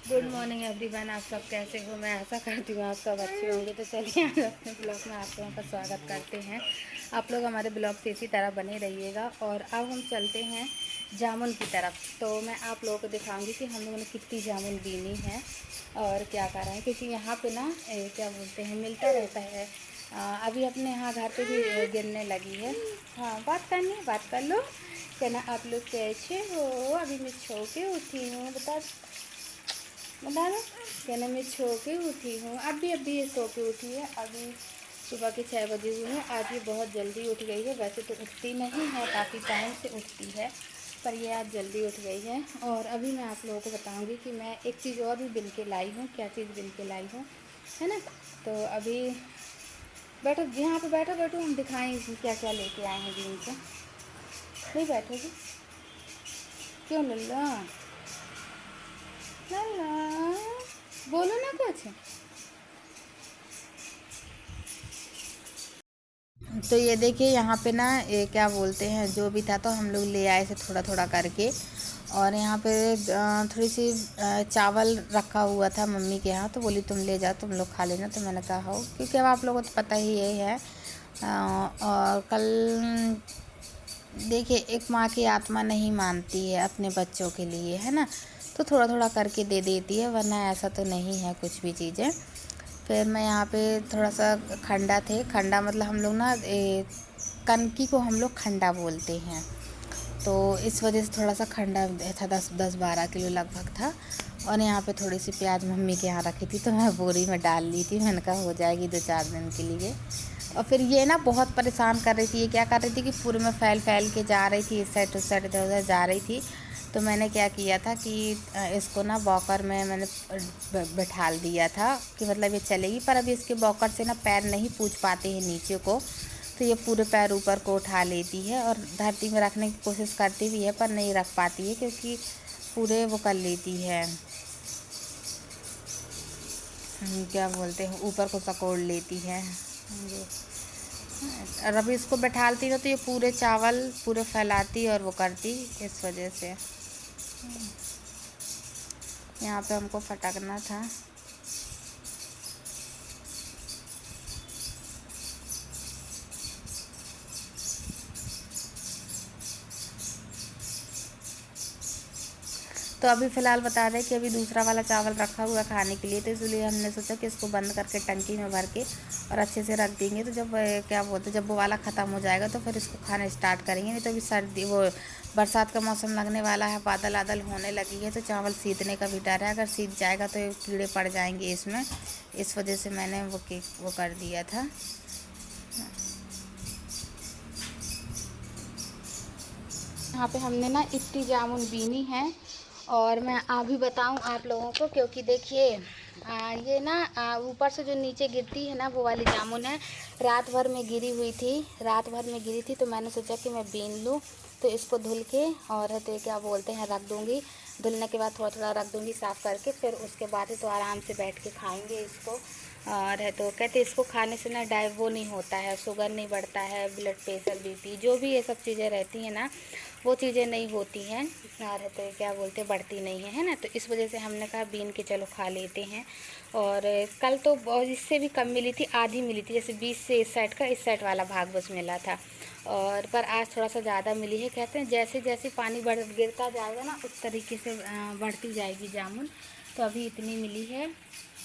Good morning everyone. आप सब कैसे हो? मैं ऐसा करती हूँ आप सब अच्छे होंगे। तो चलिए आज अपने ब्लॉग में आप लोगों का स्वागत करते हैं। आप लोग हमारे ब्लॉग से इसी तरह बने रहिएगा। और अब हम चलते हैं जामुन की तरफ। तो मैं आप लोगों को दिखाऊंगी कि हम लोगों ने कितनी जामुन बीनी है और क्या कर रहे हैं, क्योंकि यहाँ पे ना क्या बोलते हैं, मिलता रहता है। अभी अपने यहाँ घर पे भी गिरने लगी है। हाँ, बात करनी है, बात कर लो। कहना आप लोग कैसे हो? अभी मैं सो के उठी हूँ, बता दो। कहना मैं सो के उठी हूँ। अभी ये सो के उठी है। अभी सुबह के 6 बजे हुए हैं। आज ये बहुत जल्दी उठ गई है। वैसे तो उठती नहीं है, काफ़ी टाइम से उठती है, पर ये आज जल्दी उठ गई है। और अभी मैं आप लोगों को बताऊंगी कि मैं एक चीज़ और भी बिन के लाई हूँ। क्या चीज़ बिन के लाई हूँ, है ना? तो अभी बैठो, यहाँ पे बैठो बैठो, हम दिखाएँ क्या क्या लेके आए हैं बिन के। नहीं बैठोगी? क्यों लल्ला? लल्ला बोलो ना कुछ। तो ये देखिए यहाँ पे ना, ये क्या बोलते हैं, जो भी था तो हम लोग ले आए थे थोड़ा थोड़ा करके। और यहाँ पे थोड़ी सी चावल रखा हुआ था मम्मी के यहाँ, तो बोली तुम ले जाओ, तुम लोग खा लेना। तो मैंने कहा हो, क्योंकि अब आप लोगों को तो पता ही यही है। और कल देखिए, एक माँ की आत्मा नहीं मानती है अपने बच्चों के लिए, है ना? तो थोड़ा थोड़ा करके दे देती है, वरना ऐसा तो नहीं है कुछ भी चीज़ें। फिर मैं यहाँ पे थोड़ा सा खंडा थे, खंडा मतलब हम लोग ना कनकी को हम लोग खंडा बोलते हैं, तो इस वजह से थोड़ा सा खंडा था, 10-12 किलो लगभग था। और यहाँ पे थोड़ी सी प्याज मम्मी के यहाँ रखी थी, तो मैं बोरी में डाल ली थी। मैंने कहा हो जाएगी 2-4 दिन के लिए। और फिर ये ना बहुत परेशान कर रही थी। ये क्या कर रही थी कि पूरे में फैल फैल के जा रही थी, इस साइड उस साइड इधर उधर जा रही थी। तो मैंने क्या किया था कि इसको ना वॉकर में मैंने बैठाल दिया था कि मतलब ये चलेगी। पर अभी इसके वॉकर से ना पैर नहीं पूछ पाते हैं नीचे को, तो ये पूरे पैर ऊपर को उठा लेती है और धरती में रखने की कोशिश करती भी है, पर नहीं रख पाती है, क्योंकि पूरे वो कर लेती है, क्या बोलते हैं, ऊपर को सकोड़ लेती है ये। और अभी इसको बैठालती ना, तो ये पूरे चावल पूरे फैलाती और वो करती, इस वजह से। यहाँ पे हमको फटकना था। तो अभी फ़िलहाल बता दें कि अभी दूसरा वाला चावल रखा हुआ खाने के लिए, तो इसलिए हमने सोचा कि इसको बंद करके टंकी में भर के और अच्छे से रख देंगे। तो जब क्या बोलते हैं, जब वो वाला ख़त्म हो जाएगा तो फिर इसको खाना स्टार्ट करेंगे। नहीं तो अभी सर्दी, वो बरसात का मौसम लगने वाला है, बादल आदल होने लगी है, तो चावल सीदने का भी डर है। अगर सीद जाएगा तो कीड़े पड़ जाएंगे इसमें, इस वजह से मैंने वो कर दिया था। यहाँ पे हमने ना इतनी जामुन बीनी है। और मैं अभी बताऊँ आप लोगों को, क्योंकि देखिए ये ना ऊपर से जो नीचे गिरती है ना, वो वाली जामुन है। रात भर में गिरी हुई थी, रात भर में गिरी थी, तो मैंने सोचा कि मैं बीन लूँ। तो इसको धुल के और तो क्या बोलते हैं, रख दूँगी। धुलने के बाद थोड़ा थोड़ा रख दूँगी साफ़ करके, फिर उसके बाद ही तो आराम से बैठ के खाएँगे इसको। और है तो कहते इसको खाने से ना वो नहीं होता है, शुगर नहीं बढ़ता है, ब्लड प्रेशर, बीपी, जो भी ये सब चीज़ें रहती हैं ना, वो चीज़ें नहीं होती हैं। और है तो क्या बोलते हैं, बढ़ती नहीं है ना? तो इस वजह से हमने कहा बीन के चलो खा लेते हैं। और कल तो इससे भी कम मिली थी, आधी मिली थी, जैसे 20 से इस साइड का, इस साइड वाला भाग बस मिला था। और पर आज थोड़ा सा ज़्यादा मिली है। कहते हैं जैसे जैसे पानी गिरता जाएगा ना, उस तरीके से बढ़ती जाएगी जामुन। तो अभी इतनी मिली है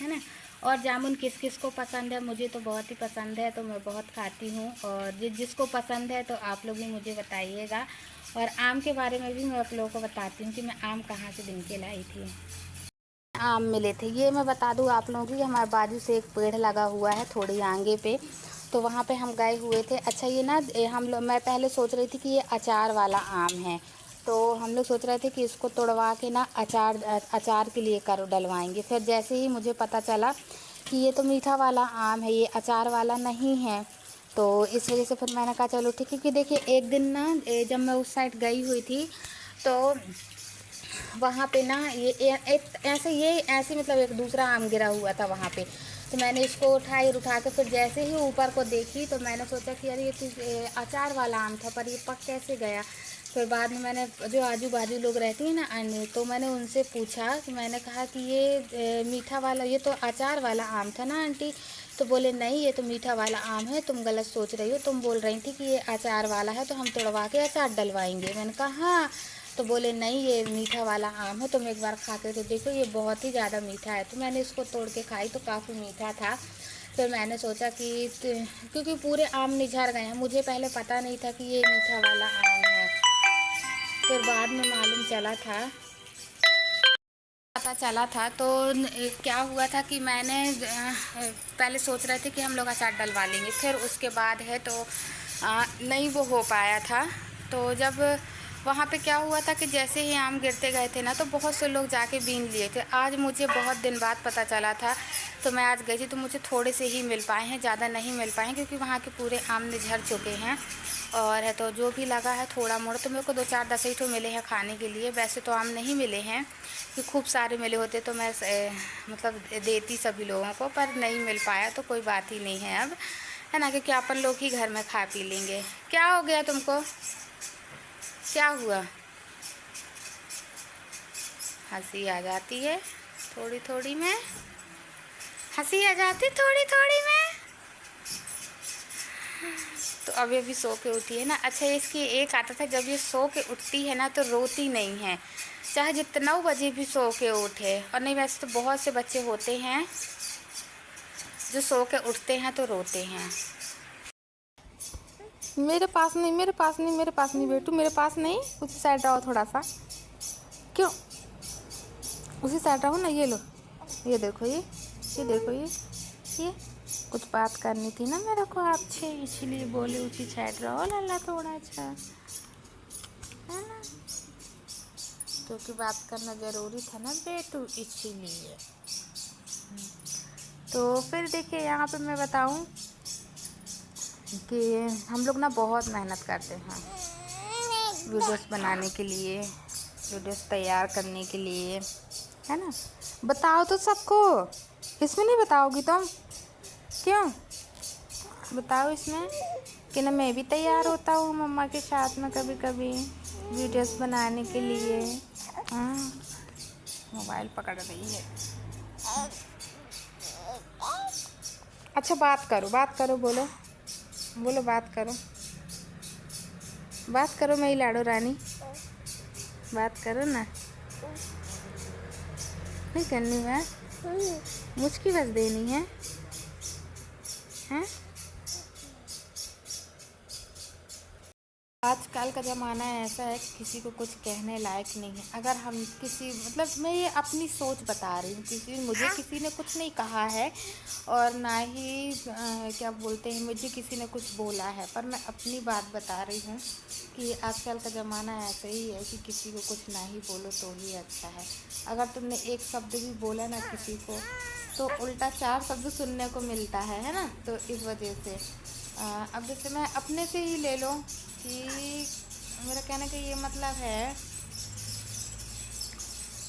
ना? और जामुन किस किस को पसंद है? मुझे तो बहुत ही पसंद है, तो मैं बहुत खाती हूँ। और जिसको पसंद है तो आप लोग भी मुझे बताइएगा। और आम के बारे में भी मैं आप लोगों को बताती हूँ कि मैं आम कहाँ से दिन के लाई थी। आम मिले थे, ये मैं बता दूँ आप लोगों की, हमारे बाजू से एक पेड़ लगा हुआ है थोड़ी आगे पे, तो वहाँ पे हम गए हुए थे। अच्छा, ये ना हम लोग, मैं पहले सोच रही थी कि ये अचार वाला आम है, तो हम लोग सोच रहे थे कि इसको तोड़वा के ना अचार के लिए डलवाएंगे। फिर जैसे ही मुझे पता चला कि ये तो मीठा वाला आम है, ये अचार वाला नहीं है, तो इस वजह से फिर मैंने कहा चलो ठीक है। कि देखिए एक दिन ना जब मैं उस साइड गई हुई थी, तो वहाँ पे ना ये ऐसे मतलब एक दूसरा आम गिरा हुआ था वहाँ पे। तो मैंने इसको उठा के फिर जैसे ही ऊपर को देखी, तो मैंने सोचा कि अरे ये तो अचार वाला आम था, पर ये पक कैसे गया? फिर बाद में मैंने जो आजू बाजू लोग रहती हैं ना अन्य, तो मैंने उनसे पूछा कि मैंने कहा कि ये मीठा वाला, ये तो अचार वाला आम था ना आंटी? तो बोले नहीं, ये तो मीठा वाला आम है, तुम गलत सोच रही हो, तुम बोल रही थी कि ये अचार वाला है तो हम तोड़वा के अचार डलवाएंगे। मैंने कहा हाँ। तो बोले नहीं, ये मीठा वाला आम है, तुम एक बार खा के तो देखो, ये बहुत ही ज़्यादा मीठा है। तो मैंने इसको तोड़ के खाई तो काफ़ी मीठा था। फिर मैंने सोचा कि क्योंकि पूरे आम निझर गए हैं, मुझे पहले पता नहीं था कि ये मीठा वाला आम है। फिर बाद में मालूम चला था, पता चला था। तो क्या हुआ था कि मैंने पहले सोच रहे थे कि हम लोग अचार डलवा लेंगे, फिर उसके बाद है तो नहीं वो हो पाया था। तो जब वहाँ पे क्या हुआ था कि जैसे ही आम गिरते गए थे ना, तो बहुत से लोग जाके बीन लिए थे। आज मुझे बहुत दिन बाद पता चला था, तो मैं आज गई थी, तो मुझे थोड़े से ही मिल पाए हैं, ज़्यादा नहीं मिल पाए हैं, क्योंकि वहाँ के पूरे आम निझर चुके हैं। और है तो जो भी लगा है थोड़ा मोड़ा, तो मेरे को 2-4 10 ही तो मिले हैं खाने के लिए। वैसे तो आम नहीं मिले हैं, कि खूब सारे मिले होते तो मैं मतलब देती सभी लोगों को, पर नहीं मिल पाया तो कोई बात ही नहीं है अब, है ना, क्योंकि अपन लोग ही घर में खा पी लेंगे। क्या हो गया तुमको? क्या हुआ? हंसी आ जाती है थोड़ी थोड़ी में, हंसी आ जाती थोड़ी थोड़ी में। तो अभी अभी सो के उठी है ना। अच्छा, इसकी एक आता था, जब ये सो के उठती है ना तो रोती नहीं है, चाहे जितना बजे भी सो के उठे। और नहीं, वैसे तो बहुत से बच्चे होते हैं जो सो के उठते हैं तो रोते हैं। मेरे पास नहीं, मेरे पास नहीं, मेरे पास नहीं बेटू, मेरे पास नहीं। उसी साइड रहो थोड़ा सा। क्यों? उसी साइड रहो ना। ये लो, ये देखो, ये देखो, ये कुछ बात करनी थी ना मेरे को आपसे, इसीलिए बोले उसी साइड रहो लाला थोड़ा सा, है ना, क्योंकि बात करना ज़रूरी था ना बेटू, इसीलिए। तो फिर देखिए, यहाँ पे मैं बताऊँ कि हम लोग ना बहुत मेहनत करते हैं वीडियोस बनाने के लिए, वीडियोस तैयार करने के लिए, है ना। बताओ तो सबको, इसमें नहीं बताओगी तुम? क्यों? बताओ इसमें कि ना मैं भी तैयार होता हूँ मम्मा के साथ में कभी कभी वीडियोस बनाने के लिए। हाँ, मोबाइल पकड़ रही है। अच्छा, बात करो, बात करो, बोलो बोलो, बात करो, बात करो मेरी लाडो रानी, बात करो ना। नहीं करनी बात, मुझकी बस देनी है, हैं? आजकल का ज़माना ऐसा है कि किसी को कुछ कहने लायक नहीं है। अगर हम किसी, मतलब मैं ये अपनी सोच बता रही हूँ, किसी ने कुछ नहीं कहा है, और ना ही क्या बोलते हैं, मुझे किसी ने कुछ बोला है, पर मैं अपनी बात बता रही हूँ कि आजकल का ज़माना ऐसा ही है कि किसी को कुछ ना ही बोलो तो ही अच्छा है। अगर तुमने एक शब्द भी बोला ना किसी को, तो उल्टा 4 शब्द सुनने को मिलता है ना। तो इस वजह से अब जैसे मैं अपने से ही ले लो, कि मेरा कहने का ये मतलब है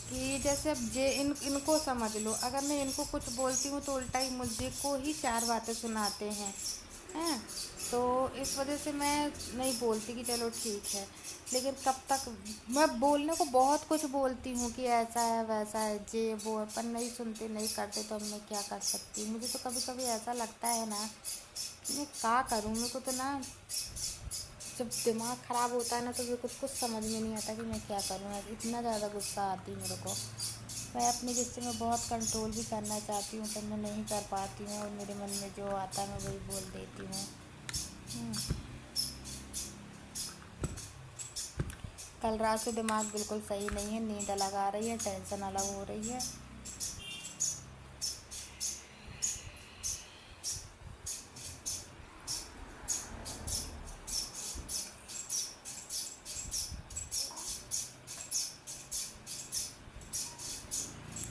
कि जैसे अब इनको समझ लो, अगर मैं इनको कुछ बोलती हूँ तो उल्टा ही मुझे को ही 4 बातें सुनाते हैं। तो इस वजह से मैं नहीं बोलती कि चलो ठीक है। लेकिन कब तक मैं बोलने को बहुत कुछ बोलती हूँ कि ऐसा है वैसा है जे वो है, पर नहीं सुनते नहीं करते, तो अब मैं क्या कर सकती हूँ। मुझे तो कभी कभी ऐसा लगता है ना, मैं क्या करूँ। मेरे को तो ना जब दिमाग ख़राब होता है ना, तो मेरे को कुछ समझ में नहीं आता कि मैं क्या करूँ। इतना ज़्यादा गुस्सा आती है मेरे को। मैं अपने गुस्से में बहुत कंट्रोल भी करना चाहती हूँ, पर मैं नहीं कर पाती हूँ, और मेरे मन में जो आता है मैं वही बोल देती हूँ। कल रात से दिमाग बिल्कुल सही नहीं है, नींद अलग आ रही है, टेंशन अलग हो रही है।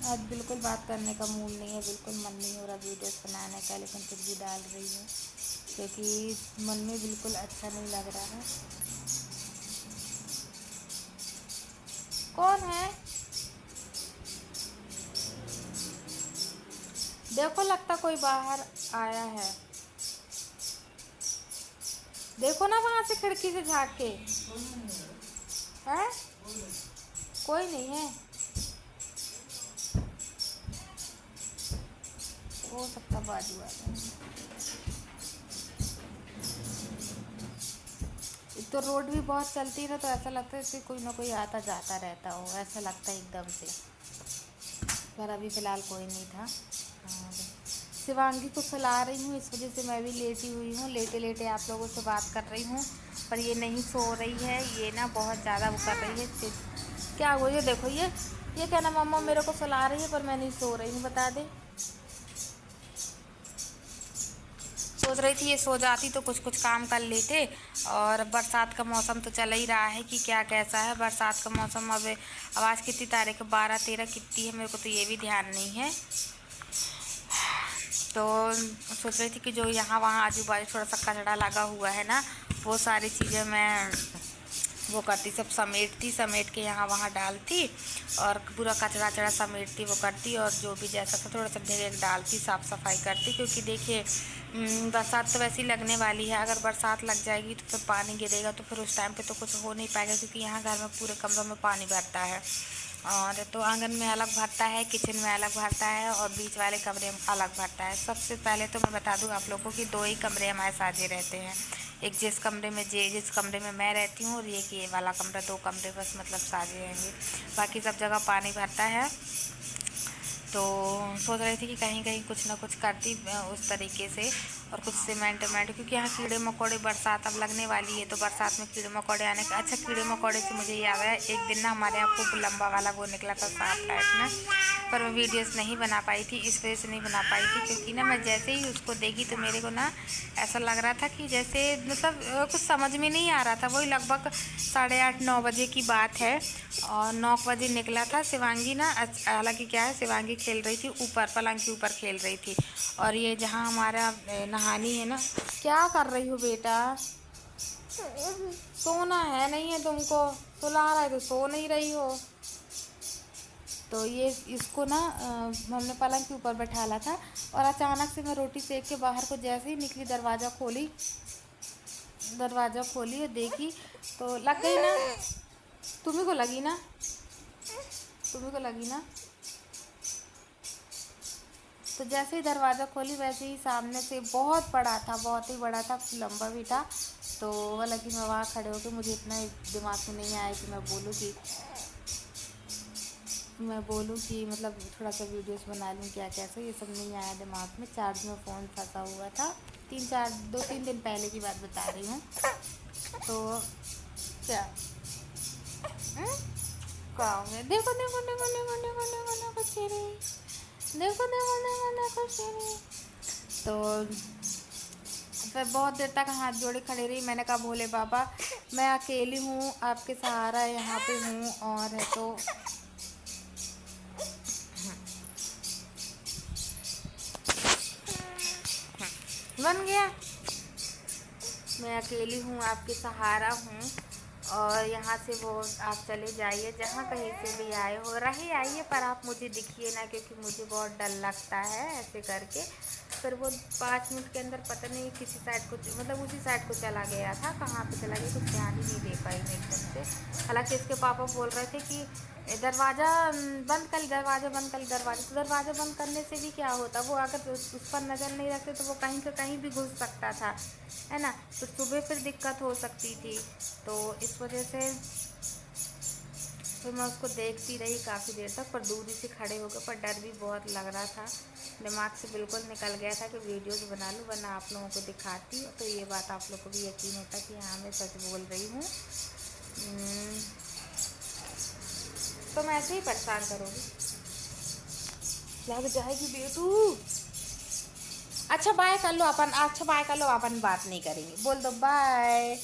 आज बिल्कुल बात करने का मूड नहीं है, बिल्कुल मन नहीं हो रहा वीडियोस बनाने का, लेकिन फिर भी डाल रही हूँ क्योंकि मन में बिल्कुल अच्छा नहीं लग रहा है। कौन है? देखो, लगता कोई बाहर आया है। देखो ना वहां से खिड़की से झाँक के। है? कोई नहीं है, हो सकता बाजू वाला। एक तो रोड भी बहुत चलती है ना, तो ऐसा लगता है जैसे कोई ना कोई आता जाता रहता हो, ऐसा लगता है एकदम से। पर अभी फ़िलहाल कोई नहीं था। और शिवांगी को सुला रही हूँ, इस वजह से मैं भी लेटी हुई हूँ, लेटे लेटे आप लोगों से बात कर रही हूँ। पर ये नहीं सो रही है, ये ना बहुत ज़्यादा वो कर रही है। क्या हुआ? ये देखो, ये कहना मम्मा मेरे को सुला रही है पर मैं नहीं सो रही हूँ, बता दे। सोच रही थी ये सो जाती तो कुछ कुछ काम कर लेते। और बरसात का मौसम तो चल ही रहा है कि क्या कैसा है बरसात का मौसम। अब आज कितनी तारीख है? 12-13 कितनी है मेरे को तो ये भी ध्यान नहीं है। तो सोच रही थी कि जो यहाँ वहाँ आजू बाजू थोड़ा सा कचरा लगा हुआ है ना, वो सारी चीज़ें मैं वो करती, सब समेट के यहाँ वहाँ डालती और पूरा कचरा वचरा समेटती, वो करती और जो भी जैसा था थोड़ा सा ढेर डालती, साफ़ सफाई करती। क्योंकि देखिए बरसात तो वैसी लगने वाली है, अगर बरसात लग जाएगी तो फिर पानी गिरेगा तो फिर उस टाइम पे तो कुछ हो नहीं पाएगा। क्योंकि यहाँ घर में पूरे कमरों में पानी भरता है, और तो आंगन में अलग भरता है, किचन में अलग भरता है और बीच वाले कमरे में अलग भरता है। सबसे पहले तो मैं बता दूं आप लोगों को कि 2 ही कमरे हमारे साझे रहते हैं। एक जिस कमरे में मैं रहती हूँ, और ये वाला कमरा, 2 कमरे बस मतलब साझे रहेंगे, बाकी सब जगह पानी भरता है। तो सोच रही थी कि कहीं कहीं कुछ ना कुछ करती उस तरीके से, और कुछ सीमेंट वेमेंट, क्योंकि यहाँ कीड़े मकोड़े, बरसात अब लगने वाली है तो बरसात में कीड़े मकोड़े आने का। अच्छा, कीड़े मकोड़े से मुझे याद आया, एक दिन ना हमारे यहाँ खूब लंबा वाला वो निकला था सांप टाइप में, पर मैं वीडियोस नहीं बना पाई थी, इस वजह से नहीं बना पाई थी। क्योंकि ना मैं जैसे ही उसको देखी तो मेरे को ना ऐसा लग रहा था कि जैसे मतलब कुछ समझ में नहीं आ रहा था। वही लगभग 8:30-9 बजे की बात है, और 9 बजे निकला था। शिवांगी ना, हालांकि क्या है, शिवांगी खेल रही थी ऊपर, पलंग के ऊपर खेल रही थी, और ये जहाँ हमारा नहानी है ना। क्या कर रही हो बेटा? सोना है नहीं है तुमको? सुला रहा है तो सो नहीं रही हो। तो ये इसको ना हमने पलंग के ऊपर बैठाला था, और अचानक से मैं रोटी सेक के बाहर को जैसे ही निकली, दरवाज़ा खोली और देखी तो लग गई ना। तुम्ही को लगी ना? तो जैसे ही दरवाज़ा खोली वैसे ही सामने से बहुत ही बड़ा था, लंबा भी था। तो हालांकि मैं वहाँ खड़े होकर, मुझे इतना दिमाग में नहीं आया कि मैं बोलूँ कि मतलब थोड़ा सा वीडियोस बना लूँ क्या कैसे, ये सब नहीं आया दिमाग में। चार्ज में फ़ोन फंसा हुआ था, 2-3 दिन पहले की बात बता रही हूँ। तो क्या देखो देखो देखो देखो देखो देखो देखो देखो चेहरे, देखो देखो देखो देखो चेहरे। तो फिर बहुत देर तक हाथ जोड़े खड़े रही। मैंने कहा भोले बाबा, मैं अकेली हूँ, आपके सहारा यहाँ पे हूँ, और है तो बन गया। मैं अकेली हूँ, आपके सहारा हूँ, और यहाँ से वो आप चले जाइए, जहाँ कहीं से भी आए हो रहे आइए, पर आप मुझे दिखिए ना, क्योंकि मुझे बहुत डर लगता है ऐसे करके। फिर वो 5 मिनट के अंदर पता नहीं किसी साइड को, मतलब उसी साइड को चला गया था, कहाँ पे चला गया कुछ ध्यान ही नहीं दे पाई मैं एकदम से। हालांकि इसके पापा बोल रहे थे कि दरवाज़ा बंद कर, तो दरवाज़ा बंद करने से भी क्या होता, वो अगर उस पर नज़र नहीं रखते तो वो कहीं का कहीं भी घुस सकता था, है ना। तो सुबह फिर दिक्कत हो सकती थी। तो इस वजह से फिर मैं उसको देखती रही काफ़ी देर तक, पर दूरी से खड़े हो गए, पर डर भी बहुत लग रहा था। दिमाग से बिल्कुल निकल गया था कि वीडियोज़ बना लूँ, वरना आप लोगों को दिखाती, तो ये बात आप लोग को भी यकीन होता कि हाँ मैं सच बोल रही हूँ। तो मैं ऐसे ही परेशान करूँगी, लग जाएगी बेटू। अच्छा बाय कर लो अपन बात नहीं करेंगे, बोल दो बाय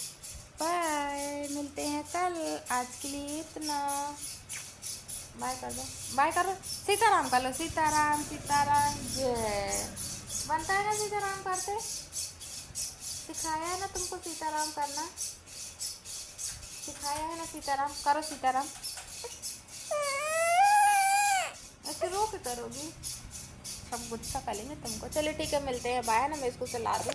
बाय, मिलते हैं कल, आज के लिए इतना। बाय कर दो, सीताराम कर लो, सीताराम जय। बनता है ना सीताराम करते? सिखाया है ना तुमको सीताराम करना, सिखाया है ना सीताराम, करो सीताराम। ऐसे रो के करोगी, सब गुस्सा करेंगे तुमको। चलिए ठीक है, मिलते हैं, बाय ना, मैं इसको चला दूँ।